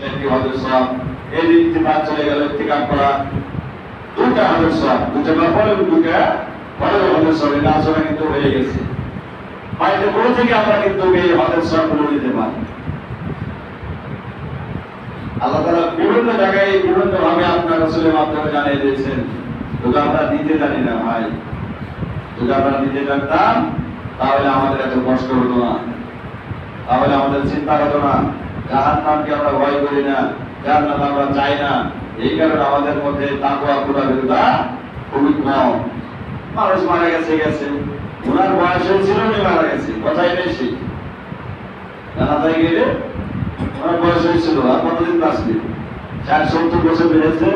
একটি হজের সওয়াব, এই দিন ইত্তিফাক চলে গেল, ইত্তিকাফ করা দুটা হজের সওয়াব, দুটা পরে দুটা পরে হজের সওয়াব, এটা আসলে কিন্তু হয়ে গেছে। বাড়িতে বলে থেকে আমরা কিন্তু এই হজের সওয়াবগুলো নিতে পারি। আল্লাহ তাআলা বিভিন্ন জায়গায় বিভিন্ন ভাবে আপনার রাসূলের মাধ্যমে জানিয়ে দিয়েছেন, যদি আমরা দিতে জানি না ভাই, যদি আমরা দিতে জানতাম তাহলে আমাদের এত কষ্ট হতো না, তাহলে আমাদের চিন্তা হতো না, জাহান্নামকে আমরা ভয় করি না, জান্নাত আমরা চাই না। এই কারণে আমাদের মধ্যে তাকওয়া কুলাবেরতা খুবই কম। মানুষ মারা গেছে ওনার বয়স হয়েছিল উনি মারা গেছে, কথাই বেশি জানা যায় গেলে ওনার বয়স হয়েছিল, আর কতদিন বাঁচবে? 60-70 বছর বেড়েছে,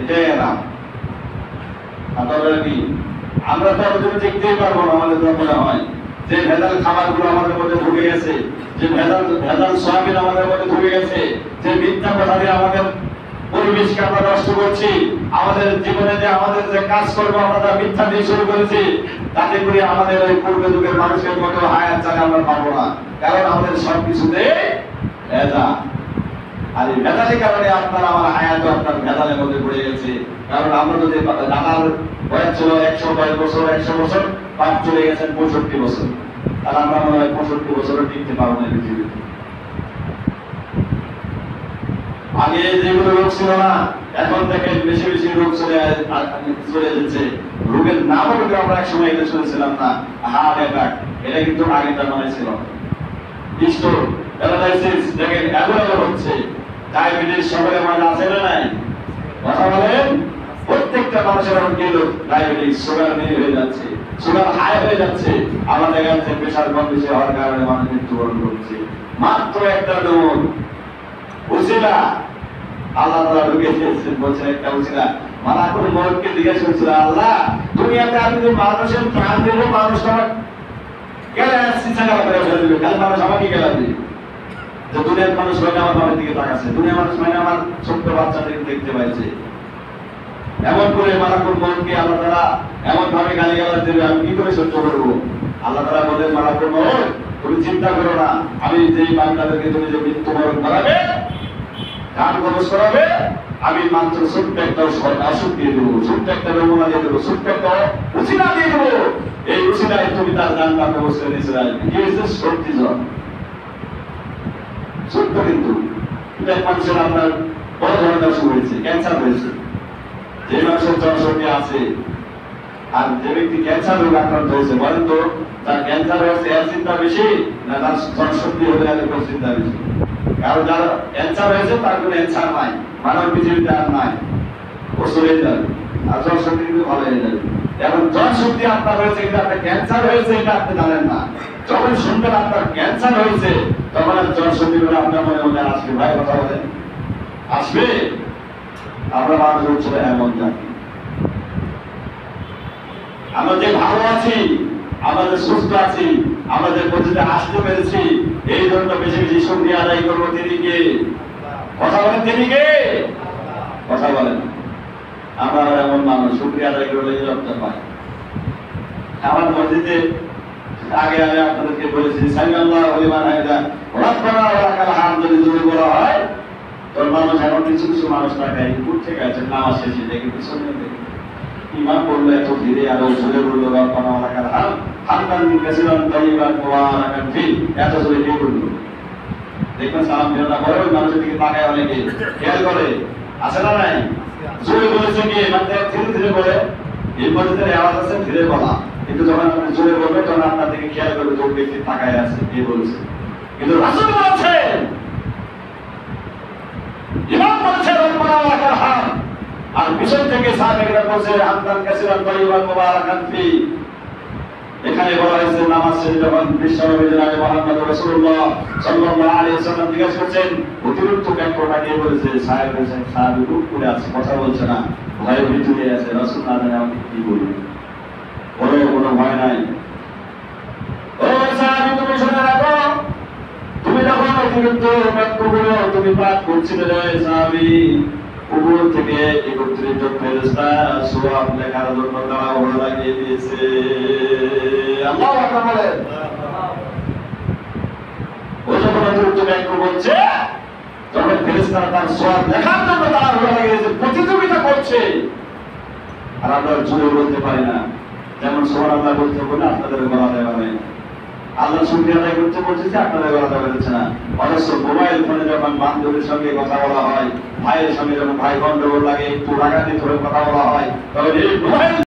এটাই এলাম। কি আমরা তো এতদিন দেখতেই পারবো না, আমাদের তো মনে হয় যে ভেজাল খাবারগুলো আমাদের মধ্যে ঢুকে গেছে, যে ভেজাল সয়াবিন আমাদের মধ্যে ঢুকে গেছে, যে মিথ্যা কথা দিয়ে আমাদের পরিবেশকে আমরা নষ্ট করছি, আমাদের জীবনে যে আমাদের যে কাজ করবো আমরা মিথ্যা দিয়ে শুরু করেছি, তাতে করে আমাদের ওই পূর্বে যুগের মানুষের মতো হায়াত চালে আমরা পাবো না, কারণ আমাদের সবকিছুতে ভেজাল। আর এই ভেজালের কারণে আপনার আমার হায়াত আপনার ভেজালের মধ্যে পড়ে গেছে। কারণ আমরা যদি জানার বয়স ছিল 110 বছর, 100 বছর, পাপ চলে গেছেন 65 বছর, আর আমরা মনে হয় 65 বছরও টিকতে পারবো না পৃথিবীতে। আগে যেগুলো রোগ ছিল না, এখন থেকে বেশি বেশি রোগ চলে যাচ্ছে। রোগের নামও কিন্তু আমরা এক সময় এগুলো শুনেছিলাম না, হার্ট অ্যাটাক, এটা কিন্তু আগেকার মানে ছিল। স্ট্রোক, প্যারালাইসিস দেখেন অ্যাভেলেবল হচ্ছে। ডায়াবেটিস সবাই মাঝে আছে না নাই? কথা বলেন, প্রত্যেকটা মানুষের এখন গেল ডায়াবেটিস, সুগার নিয়ে হয়ে যাচ্ছে, সুগার হাই হয়ে যাচ্ছে, আমাদের কাছে প্রেশার কম বেশি হওয়ার কারণে মানুষ মৃত্যুবরণ করছে। মাত্র একটা ডোজ উসিলা আল্লাহ তাআলা ঢুকে দিয়েছেন, বলছেন একটা উসিলা। মালাকুল মউতকে জিজ্ঞেস করছিল, আল্লাহ দুনিয়াতে আমি যে মানুষের প্রাণ দেব, মানুষ আমার গেলে সিসাকা করে ফেলে দিবে, কাল মানুষ আমাকে গেলা দিবে। যে দুনিয়ার মানুষ হয় না আমার বাবার দিকে তাকাচ্ছে, দুনিয়ার মানুষ হয় না আমার ছোট্ট বাচ্চাদেরকে দেখতে পাইছে। এমন করে মালাকুল মউতকে আল্লাহ তাআলা এমন ভাবে গালিগালাজ দেবে, আমি কি করে সহ্য করবো? আল্লাহ তাআলা বলেন, মালাকুল মউত তুমি চিন্তা করো না, আমি যেই বান্দাদেরকে তুমি যে মৃত্যুবরণ করাবে, গান খরচ করাবে, আমি মাত্র ছোট্ট একটা অসুখ দিয়ে দেবো, ছোট্ট একটা নমুনা দিয়ে দেবো, ছোট্ট একটা উসিলা দিয়ে দেবো। এই উসিলায় তুমি তার জান্নাত ব্যবস্থা দিয়েছে। কি হয়েছে? সত্যি জ্বর, ছোট্ট কিন্তু মানুষের আপনার বড় ধরনের অসুখ হয়েছে, ক্যান্সার হয়েছে। যে মানুষের জনসংখ্যা আছে আর যে ব্যক্তি ক্যান্সার রোগ আক্রান্ত হয়েছে, বলেন তো তার ক্যান্সার হয়েছে এর চিন্তা বেশি না তার জনশক্তি হলে এর চিন্তা বেশি? কারণ যার ক্যান্সার হয়েছে তার কোনো ক্যান্সার নাই, মানব পৃথিবীতে আর নাই, ও চলে যাবে, আর জনশক্তি কিন্তু ভালো হয়ে যাবে। এখন জনশক্তি আপনার হয়েছে কিন্তু আপনার ক্যান্সার হয়েছে এটা আপনি জানেন না। যখন শুনবেন আপনার ক্যান্সার হয়েছে তখন আর জনশক্তি করে আপনার মনে মনে আসবে, ভাই কথা বলেন, আসবে? আমরা মানুষ হচ্ছে এমন জানি, আমরা যে ভালো আছি, আমাদের সুস্থ আছি, আমাদের মধ্যে আসতে পেরেছি, এই জন্য বেশি বেশি শুকরিয়া আদায় করবো। তিনি কে? কথা বলেন, তিনি কে? কথা বলেন। আমরা এমন মানুষ শুকরিয়া আদায় করলে রক্ত পাই। আমার মসজিদে আগে আমি আপনাদেরকে বলেছি, সামিআল্লাহু লিমান হামিদা, রাব্বানা ওয়া লাকাল হামদ যদি জোরে বলা হয়, তোর মানুষ এখন কিছু কিছু মানুষ তাকায় দূর থেকে আছে, নামাজ শেষে দেখে পিছনে দেখে ইমাম বললো এত ধীরে, আর জোরে বললো রাব্বানা ওয়া লাকাল হামদ হামদান কাসীরান তাইয়িবান মুবারাকান ফি, এত জোরে কে বললো? দেখবেন সালাম ফেরানোর পরে ওই মানুষের দিকে তাকায়, অনেকে খেয়াল করে, আছে না নাই? জোরে বলেছে কি মানে ধীরে ধীরে বলে, এই মসজিদের আওয়াজ আছে ধীরে বলা, কিন্তু যখন আপনি জোরে বলবেন তখন আপনার দিকে খেয়াল করবে যে ব্যক্তি তাকায় আছে, কে বলছে। কিন্তু রাসূল বলেছেন, ইমাম বলেছে রাব্বানা ওয়া লাকাল হামদ, আর পিছন থেকে সাহাবায়েরা বলছে হামদান কাসীরান তাইয়িবান মুবারাকান ফি। এখানে বলা হয়েছে নামাজ শেষে যখন বিশ্বনবী জনাব মুহাম্মদ রাসূলুল্লাহ সাল্লাল্লাহু আলাইহি ওয়াসাল্লাম জিজ্ঞাসা করছেন, অতিরিক্ত ব্যাখ্যাটা কে বলেছে? সাহেব বলেছেন, সাহাবী রূপ করে আছে, কথা বলছে না, ভয়ে ভিতরে আছে, রাসূল না জানে আমি কি বলবো, কোনো ভয় নাই। ও সাহাবী, তুমি শুনে রাখো, তুমি যখন অতিরিক্ত ব্যাখ্যাগুলো তুমি পাঠ করছিলে সাহাবী, উপর থেকে 31 জন ফেরেশতা সওয়াব লেখার জন্য তাড়াহুড়ো লাগিয়ে দিয়েছে। আল্লাহু আকবার বলেন। ও যখন অতিরিক্ত ব্যাখ্যা বলছে যখন ফেরেশতারা তার সওয়াব লেখার জন্য তারা লেগেছে, প্রতিযোগিতা করছে, আর আমরা জোরে বলতে পারি না। যেমন সুবহানাল্লাহ বলতে বলে আপনাদের গলা দেওয়া হয় না, আল্লাহ শুকরিয়া আদায় করতে বলতেছে, আপনাদের গলা দেওয়া যাচ্ছে না। অথচ মোবাইল ফোনে যখন বান্ধবীর সঙ্গে কথা বলা হয়, ভাইয়ের সঙ্গে যখন ভাই গন্ডগোল লাগে, একটু রাগান্বিত হয়ে কথা বলা হয়, তখন এই মোবাইল